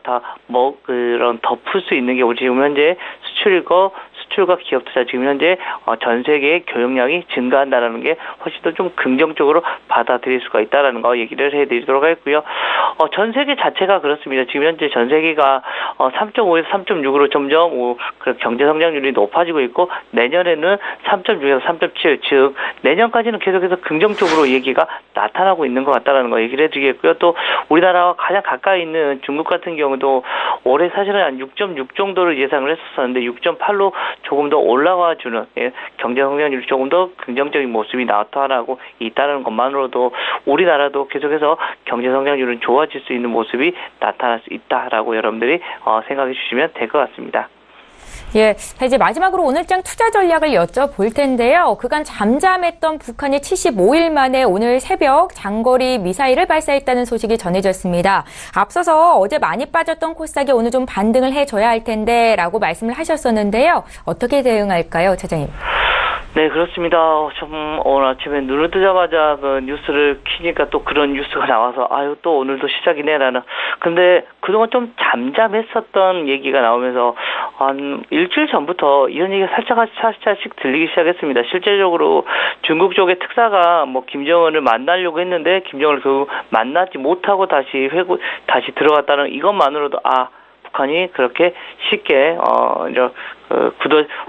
그런 덮을 수 있는 게 우리 지금 현재 수출과 기업 투자 지금 현재 전 세계의 교역량이 증가한다는 게 훨씬 더 좀 긍정적으로 받아들일 수가 있다라는 거 얘기를 해드리도록 하겠고요. 전 세계 자체가 그렇습니다. 지금 현재 전 세계가 3.5에서 3.6으로 점점 경제 성장률이 높아지고 있고 내년에는 3.6에서 3.7 즉 내년까지는 계속해서 긍정적으로 얘기가 나타나고 있는 것 같다라는 거 얘기를 해드리겠고요. 또 우리나라와 가장 가까이 있는 중국 같은 경우도 올해 사실은 한 6.6 정도를 예상을 했었는데 6.8로 조금 더 올라와주는 경제 성장률이 조금 더 긍정적인 모습이 나타나고 있다는 것만으로도 우리나라도 계속해서 경제 성장률은 좋아질 수 있는 모습이 나타날 수 있다라고 여러분들이 생각해 주시면 될 것 같습니다. 예, 이제 마지막으로 오늘장 투자 전략을 여쭤볼 텐데요. 그간 잠잠했던 북한이 75일 만에 오늘 새벽 장거리 미사일을 발사했다는 소식이 전해졌습니다. 앞서서 어제 많이 빠졌던 코스닥이 오늘 좀 반등을 해줘야 할 텐데 라고 말씀을 하셨었는데요. 어떻게 대응할까요, 차장님? 네, 그렇습니다. 좀 오늘 아침에 눈을 뜨자마자 그 뉴스를 키니까 또 그런 뉴스가 나와서 아유 또 오늘도 시작이네라는. 근데 그동안 좀 잠잠했었던 얘기가 나오면서 한 일주일 전부터 이런 얘기가 살짝씩 들리기 시작했습니다. 실제적으로 중국 쪽의 특사가 뭐 김정은을 만나려고 했는데 김정은을 결국 만나지 못하고 다시 들어갔다는 이것만으로도 북한이 그렇게 쉽게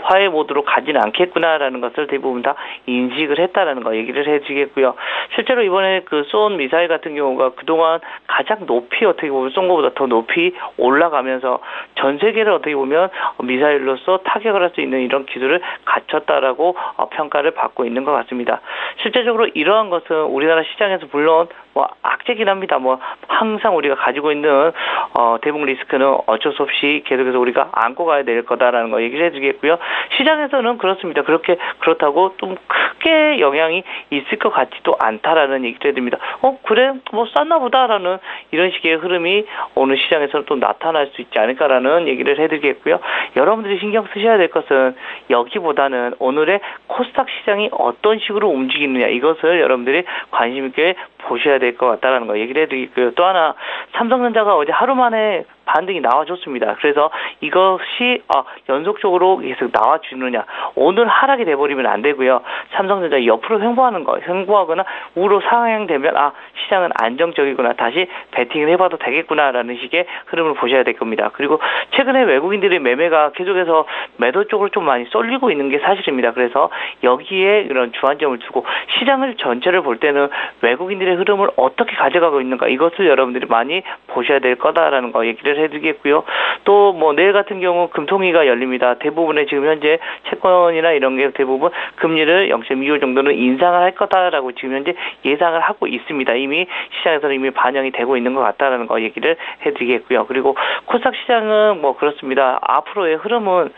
화해 모드로 가지는 않겠구나라는 것을 대부분 다 인식을 했다라는 거 얘기를 해주겠고요. 실제로 이번에 그 쏜 미사일 같은 경우가 그동안 가장 높이 어떻게 보면 쏜 것보다 더 높이 올라가면서 전 세계를 어떻게 보면 미사일로서 타격을 할 수 있는 이런 기술을 갖췄다라고 평가를 받고 있는 것 같습니다. 실제적으로 이러한 것은 우리나라 시장에서 물론 뭐 악재긴 합니다. 뭐 항상 우리가 가지고 있는 대북 리스크는 어쩔 수 없이 계속해서 우리가 안고 가야 될 거다라는 거 얘기를 해주겠고요. 시장에서는 그렇습니다. 그렇다고 좀 크게 영향이 있을 것 같지도 않다라는 얘기를 해드립니다. 그래 뭐 쌌나 보다라는 이런 식의 흐름이 오늘 시장에서는 또 나타날 수 있지 않을까라는 얘기를 해드리겠고요. 여러분들이 신경 쓰셔야 될 것은 여기보다는 오늘의 코스닥 시장이 어떤 식으로 움직이느냐 이것을 여러분들이 관심 있게 보셔야 될 것 같다라는 거 얘기를 해드리고요. 또 하나 삼성전자가 어제 하루 만에 반등이 나와줬습니다. 그래서 이것이 연속적으로 계속 나와주느냐 오늘 하락이 돼버리면 안 되고요. 삼성전자 옆으로 횡보하거나 우로 상향되면 시장은 안정적이구나 다시 베팅을 해봐도 되겠구나라는 식의 흐름을 보셔야 될 겁니다. 그리고 최근에 외국인들의 매매가 계속해서 매도 쪽으로 좀 많이 쏠리고 있는 게 사실입니다. 그래서 여기에 이런 주안점을 두고 시장을 전체를 볼 때는 외국인들의 흐름을 어떻게 가져가고 있는가 이것을 여러분들이 많이 보셔야 될 거다라는 거 얘기를 해드리겠고요. 또 뭐 내일 같은 경우 금통위가 열립니다. 대부분의 지금 현재 채권이나 이런 게 대부분 금리를 0.25 정도는 인상을 할 거다라고 지금 현재 예상을 하고 있습니다. 이미 시장에서는 이미 반영이 되고 있는 것 같다라는 거 얘기를 해드리겠고요. 그리고 코스닥 시장은 뭐 그렇습니다. 앞으로의 흐름은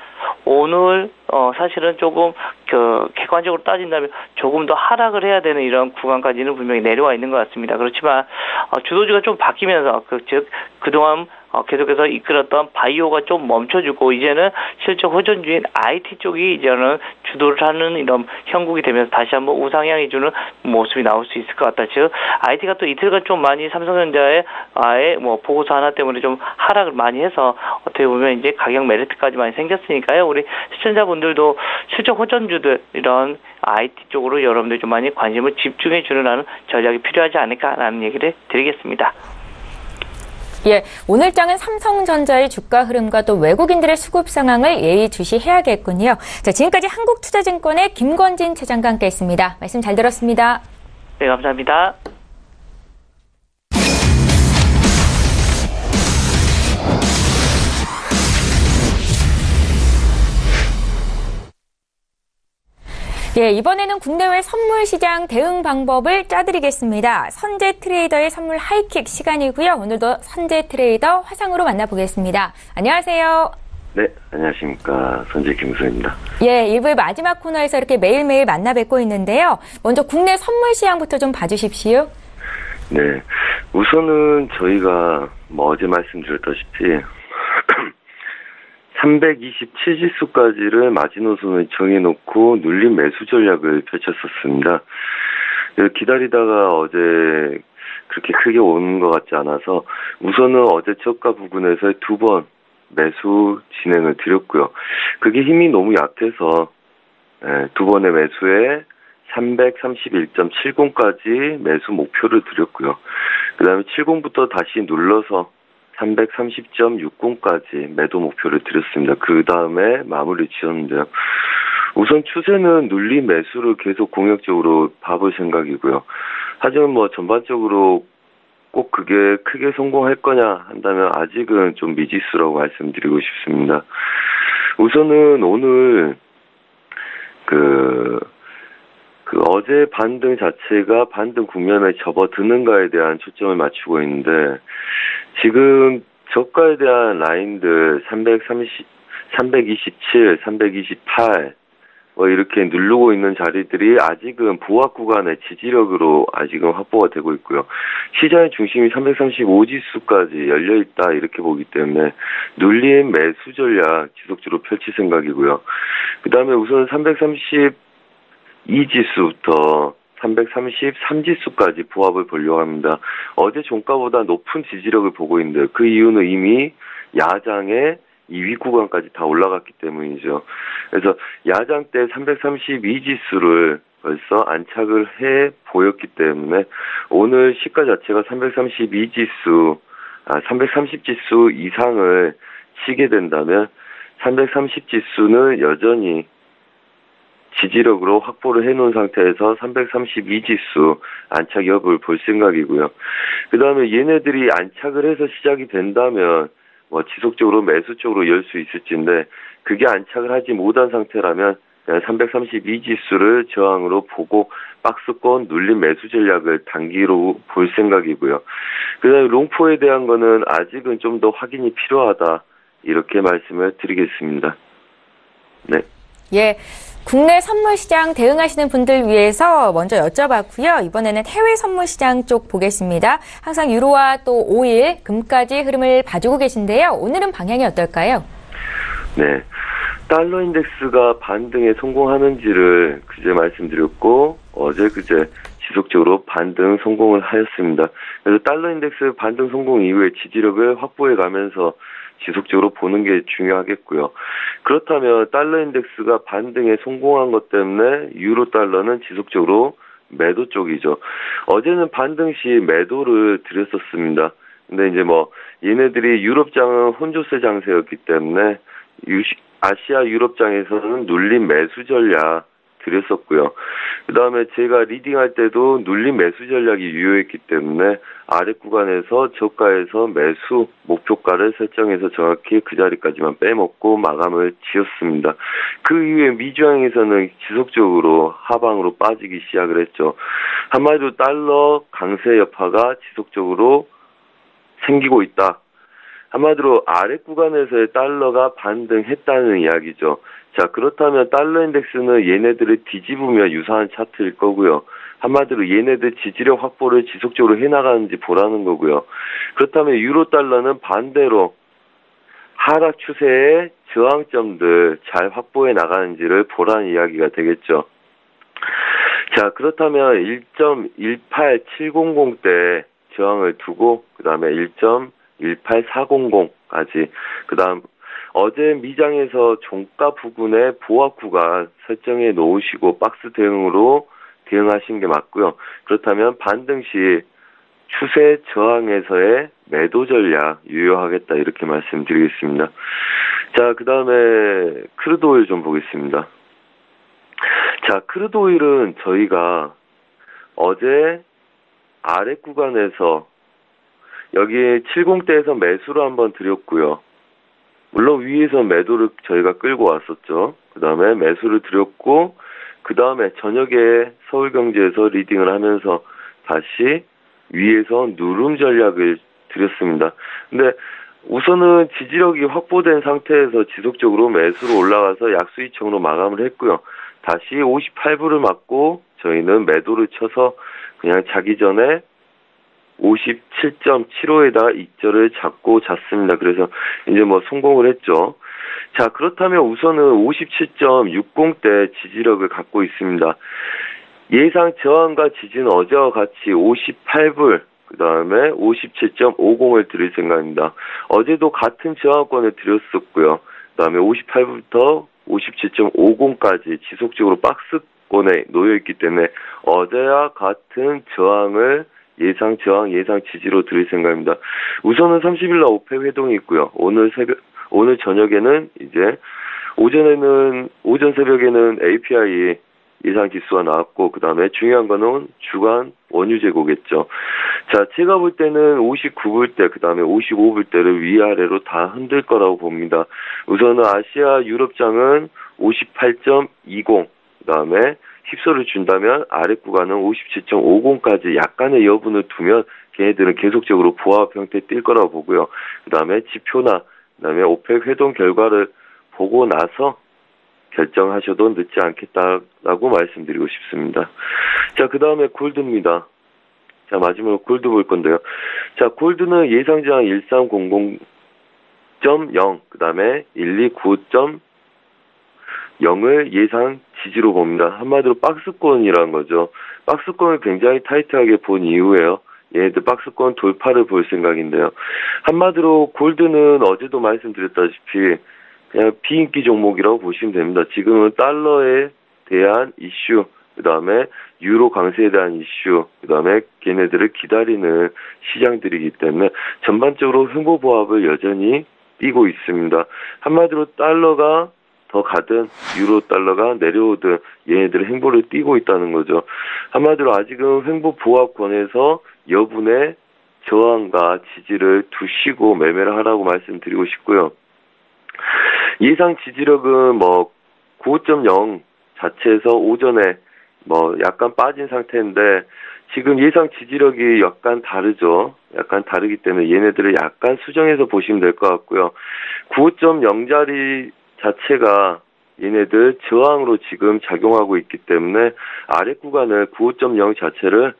오늘 사실은 조금 객관적으로 따진다면 조금 더 하락을 해야 되는 이런 구간까지는 분명히 내려와 있는 것 같습니다. 그렇지만 주도주가 좀 바뀌면서 그동안 계속해서 이끌었던 바이오가 좀 멈춰주고 이제는 실적 호전주인 IT 쪽이 이제는 주도를 하는 이런 형국이 되면서 다시 한번 우상향이 주는 모습이 나올 수 있을 것 같다. 즉 IT가 또 이틀간 좀 많이 삼성전자의 뭐 보고서 하나 때문에 좀 하락을 많이 해서 어떻게 보면 이제 가격 메리트까지 많이 생겼으니까요. 우리 시청자분들도 실적 호전주들 이런 IT 쪽으로 여러분들 좀 많이 관심을 집중해 주는 전략이 필요하지 않을까라는 얘기를 드리겠습니다. 예, 오늘 장은 삼성전자의 주가 흐름과 또 외국인들의 수급 상황을 예의주시해야겠군요. 자, 지금까지 한국투자증권의 김건진 차장과 함께했습니다. 말씀 잘 들었습니다. 네, 감사합니다. 예, 이번에는 국내외 선물 시장 대응 방법을 짜드리겠습니다. 선재 트레이더의 선물 하이킥 시간이고요. 오늘도 선재 트레이더 화상으로 만나보겠습니다. 안녕하세요. 네, 안녕하십니까. 선재 김수입니다. 예, 1부의 마지막 코너에서 이렇게 매일매일 만나 뵙고 있는데요. 먼저 국내 선물 시장부터 좀 봐주십시오. 네, 우선은 저희가 어제 말씀드렸다시피 327지수까지를 마지노선을 정해놓고 눌림 매수 전략을 펼쳤었습니다. 기다리다가 어제 그렇게 크게 오는 것 같지 않아서 우선은 어제 저가 부근에서 2번 매수 진행을 드렸고요. 그게 힘이 너무 약해서 2번의 매수에 331.70까지 매수 목표를 드렸고요. 그 다음에 70부터 다시 눌러서 330.60까지 매도 목표를 드렸습니다. 그 다음에 마무리 지었는데요. 우선 추세는 눌림 매수를 계속 공격적으로 봐볼 생각이고요. 하지만 전반적으로 꼭 그게 크게 성공할 거냐 한다면 아직은 좀 미지수라고 말씀드리고 싶습니다. 우선은 오늘 어제 반등 자체가 반등 국면에 접어드는가에 대한 초점을 맞추고 있는데 지금 저가에 대한 라인들 327, 328 이렇게 누르고 있는 자리들이 아직은 부합 구간의 지지력으로 아직은 확보가 되고 있고요. 시장의 중심이 335지수까지 열려있다 이렇게 보기 때문에 눌림 매수 전략 지속적으로 펼칠 생각이고요. 그 다음에 우선 330 2지수부터 333지수까지 보합을 보려고 합니다. 어제 종가보다 높은 지지력을 보고 있는데 그 이유는 이미 야장의 2위 구간까지 다 올라갔기 때문이죠. 그래서 야장 때 332지수를 벌써 안착을 해 보였기 때문에 오늘 시가 자체가 330지수 이상을 치게 된다면 330지수는 여전히 지지력으로 확보를 해놓은 상태에서 332지수 안착 여부를 볼 생각이고요. 그 다음에 얘네들이 안착을 해서 시작이 된다면 뭐 지속적으로 매수 쪽으로 열 수 있을진데 그게 안착을 하지 못한 상태라면 332지수를 저항으로 보고 박스권 눌림 매수 전략을 단기로 볼 생각이고요. 그 다음에 롱포에 대한 거는 아직은 좀 더 확인이 필요하다 이렇게 말씀을 드리겠습니다. 네. 예. 국내 선물 시장 대응하시는 분들 위해서 먼저 여쭤봤고요. 이번에는 해외 선물 시장 쪽 보겠습니다. 항상 유로와 또 오일, 금까지 흐름을 봐주고 계신데요. 오늘은 방향이 어떨까요? 네. 달러 인덱스가 반등에 성공하는지를 그제 말씀드렸고 어제 그제 지속적으로 반등 성공을 하였습니다. 그래서 달러 인덱스 반등 성공 이후에 지지력을 확보해 가면서 지속적으로 보는 게 중요하겠고요. 그렇다면 달러 인덱스가 반등에 성공한 것 때문에 유로 달러는 지속적으로 매도 쪽이죠. 어제는 반등 시 매도를 드렸었습니다. 근데 이제 뭐 얘네들이 유럽장은 혼조세 장세였기 때문에 아시아 유럽장에서는 눌림 매수 전략 드렸었고요. 그 다음에 제가 리딩할 때도 눌림 매수 전략이 유효했기 때문에 아래 구간에서 저가에서 매수 목표가를 설정해서 정확히 그 자리까지만 빼먹고 마감을 지었습니다. 그 이후에 미주항에서는 지속적으로 하방으로 빠지기 시작을 했죠. 한마디로 달러 강세 여파가 지속적으로 생기고 있다. 한마디로 아래 구간에서의 달러가 반등했다는 이야기죠. 자, 그렇다면 달러 인덱스는 얘네들을 뒤집으며 유사한 차트일 거고요. 한마디로 얘네들 지지력 확보를 지속적으로 해나가는지 보라는 거고요. 그렇다면 유로 달러는 반대로 하락 추세의 저항점들 잘 확보해 나가는지를 보라는 이야기가 되겠죠. 자, 그렇다면 1.18700대 저항을 두고 그 다음에 1.18400까지 그 다음 어제 미장에서 종가 부근의 보합 구간 설정해 놓으시고 박스 대응으로 대응하신 게 맞고요. 그렇다면 반등 시 추세 저항에서의 매도 전략 유효하겠다 이렇게 말씀드리겠습니다. 자, 그 다음에 크루드 오일 좀 보겠습니다. 자, 크루드 오일은 저희가 어제 아래 구간에서 여기 70대에서 매수를 한번 드렸고요. 물론 위에서 매도를 저희가 끌고 왔었죠. 그 다음에 매수를 드렸고 그 다음에 저녁에 서울경제에서 리딩을 하면서 다시 위에서 누름 전략을 드렸습니다. 근데 우선은 지지력이 확보된 상태에서 지속적으로 매수로 올라가서 약수이청으로 마감을 했고요. 다시 58불을 맞고 저희는 매도를 쳐서 그냥 자기 전에 57.75에다가 익절을 잡고 잤습니다. 그래서 이제 뭐 성공을 했죠. 자, 그렇다면 우선은 57.60대 지지력을 갖고 있습니다. 예상 저항과 지지는 어제와 같이 58불, 그 다음에 57.50을 드릴 생각입니다. 어제도 같은 저항권을 드렸었고요. 그 다음에 58불부터 57.50까지 지속적으로 박스권에 놓여있기 때문에 어제와 같은 저항을 예상 저항, 예상 지지로 드릴 생각입니다. 우선은 30일날 오펙 회동이 있고요. 오늘 저녁에는 이제 오전 새벽에는 API 예상 지수가 나왔고, 그 다음에 중요한 거는 주간 원유 재고겠죠. 자, 제가 볼 때는 59불대, 그 다음에 55불대를 위아래로 다 흔들 거라고 봅니다. 우선은 아시아 유럽장은 58.20, 그 다음에 힙소를 준다면 아래 구간은 57.50까지 약간의 여분을 두면 걔네들은 계속적으로 보합 형태 뛸 거라고 보고요. 그 다음에 지표나 그 다음에 오펙 회동 결과를 보고 나서 결정하셔도 늦지 않겠다라고 말씀드리고 싶습니다. 자, 그 다음에 골드입니다. 자, 마지막으로 골드 볼 건데요. 자, 골드는 예상저항 1300.0, 그 다음에 129.0 0을 예상 지지로 봅니다. 한마디로 박스권이라는 거죠. 박스권을 굉장히 타이트하게 본 이후에요. 얘네들 박스권 돌파를 볼 생각인데요. 한마디로 골드는 어제도 말씀드렸다시피 그냥 비인기 종목이라고 보시면 됩니다. 지금은 달러에 대한 이슈, 그 다음에 유로 강세에 대한 이슈, 그 다음에 걔네들을 기다리는 시장들이기 때문에 전반적으로 횡보보합을 여전히 띄고 있습니다. 한마디로 달러가 더 가든 유로 달러가 내려오든 얘네들은 횡보를 띄고 있다는 거죠. 한마디로 아직은 횡보보합권에서 여분의 저항과 지지를 두시고 매매를 하라고 말씀드리고 싶고요. 예상 지지력은 95.0 자체에서 오전에 약간 빠진 상태인데 지금 예상 지지력이 약간 다르죠. 약간 다르기 때문에 얘네들을 약간 수정해서 보시면 될 것 같고요. 95.0자리 자체가 얘네들 저항으로 지금 작용하고 있기 때문에 아래 구간을 95.0 자체를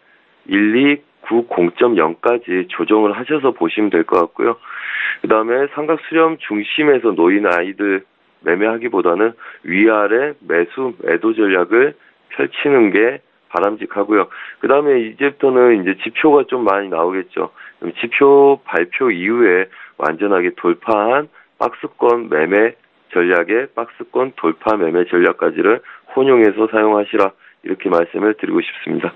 1290.0까지 조정을 하셔서 보시면 될 것 같고요. 그 다음에 삼각 수렴 중심에서 놓인 아이들 매매하기보다는 위아래 매수 매도 전략을 펼치는 게 바람직하고요. 그 다음에 이제부터는 이제 지표가 좀 많이 나오겠죠. 지표 발표 이후에 완전하게 돌파한 박스권 매매 전략의 박스권 돌파 매매 전략까지를 혼용해서 사용하시라 이렇게 말씀을 드리고 싶습니다.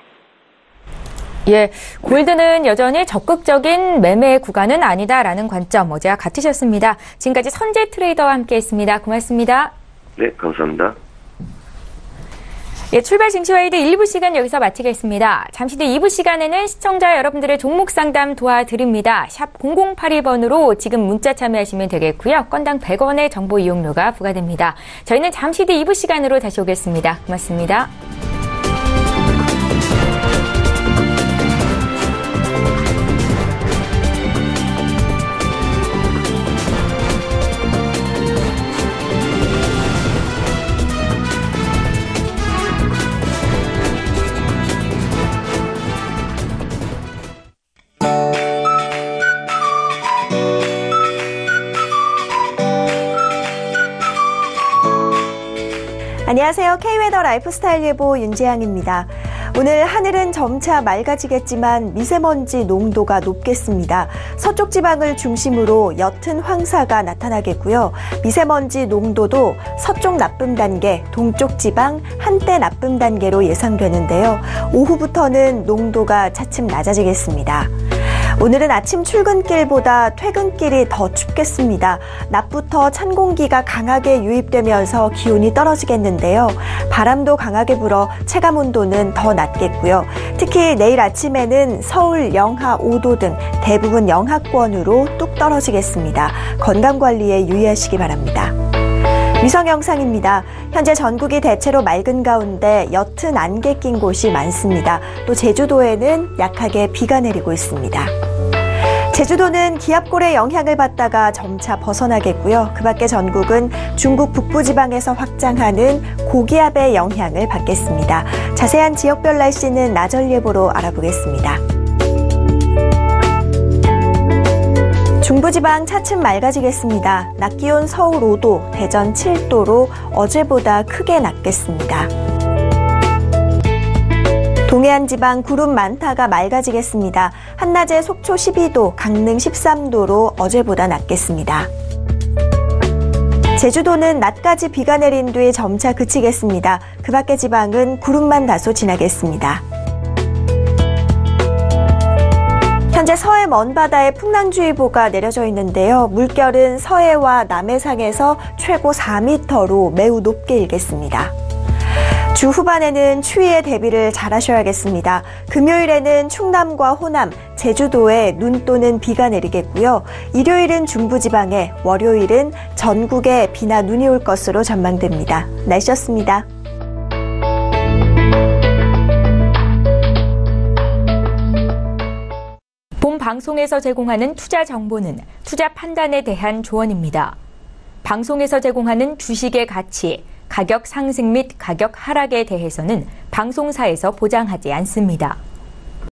예, 골드는 여전히 적극적인 매매 구간은 아니다라는 관점 어제와 같으셨습니다. 지금까지 선재 트레이더와 함께했습니다. 고맙습니다. 네, 감사합니다. 예, 출발 증시와이드 1부 시간 여기서 마치겠습니다. 잠시 뒤 2부 시간에는 시청자 여러분들의 종목 상담 도와드립니다. 샵 0082번으로 지금 문자 참여하시면 되겠고요. 건당 100원의 정보 이용료가 부과됩니다. 저희는 잠시 뒤 2부 시간으로 다시 오겠습니다. 고맙습니다. 안녕하세요. K웨더 라이프스타일 예보 윤재양입니다. 오늘 하늘은 점차 맑아지겠지만 미세먼지 농도가 높겠습니다. 서쪽 지방을 중심으로 옅은 황사가 나타나겠고요. 미세먼지 농도도 서쪽 나쁨 단계, 동쪽 지방 한때 나쁨 단계로 예상되는데요. 오후부터는 농도가 차츰 낮아지겠습니다. 오늘은 아침 출근길보다 퇴근길이 더 춥겠습니다. 낮부터 찬 공기가 강하게 유입되면서 기온이 떨어지겠는데요. 바람도 강하게 불어 체감 온도는 더 낮겠고요. 특히 내일 아침에는 서울 영하 5도 등 대부분 영하권으로 뚝 떨어지겠습니다. 건강관리에 유의하시기 바랍니다. 위성 영상입니다. 현재 전국이 대체로 맑은 가운데 옅은 안개 낀 곳이 많습니다. 또 제주도에는 약하게 비가 내리고 있습니다. 제주도는 기압골의 영향을 받다가 점차 벗어나겠고요. 그 밖에 전국은 중국 북부지방에서 확장하는 고기압의 영향을 받겠습니다. 자세한 지역별 날씨는 나절 예보로 알아보겠습니다. 중부지방 차츰 맑아지겠습니다. 낮 기온 서울 5도, 대전 7도로 어제보다 크게 낮겠습니다. 동해안 지방 구름 많다가 맑아지겠습니다. 한낮에 속초 12도, 강릉 13도로 어제보다 낮겠습니다. 제주도는 낮까지 비가 내린 뒤 점차 그치겠습니다. 그 밖의 지방은 구름만 다소 지나겠습니다. 현재 서해 먼바다에 풍랑주의보가 내려져 있는데요. 물결은 서해와 남해상에서 최고 4m로 매우 높게 일겠습니다. 주 후반에는 추위에 대비를 잘하셔야겠습니다. 금요일에는 충남과 호남, 제주도에 눈 또는 비가 내리겠고요. 일요일은 중부지방에, 월요일은 전국에 비나 눈이 올 것으로 전망됩니다. 날씨였습니다. 본 방송에서 제공하는 투자 정보는 투자 판단에 대한 조언입니다. 방송에서 제공하는 주식의 가치, 가격 상승 및 가격 하락에 대해서는 방송사에서 보장하지 않습니다.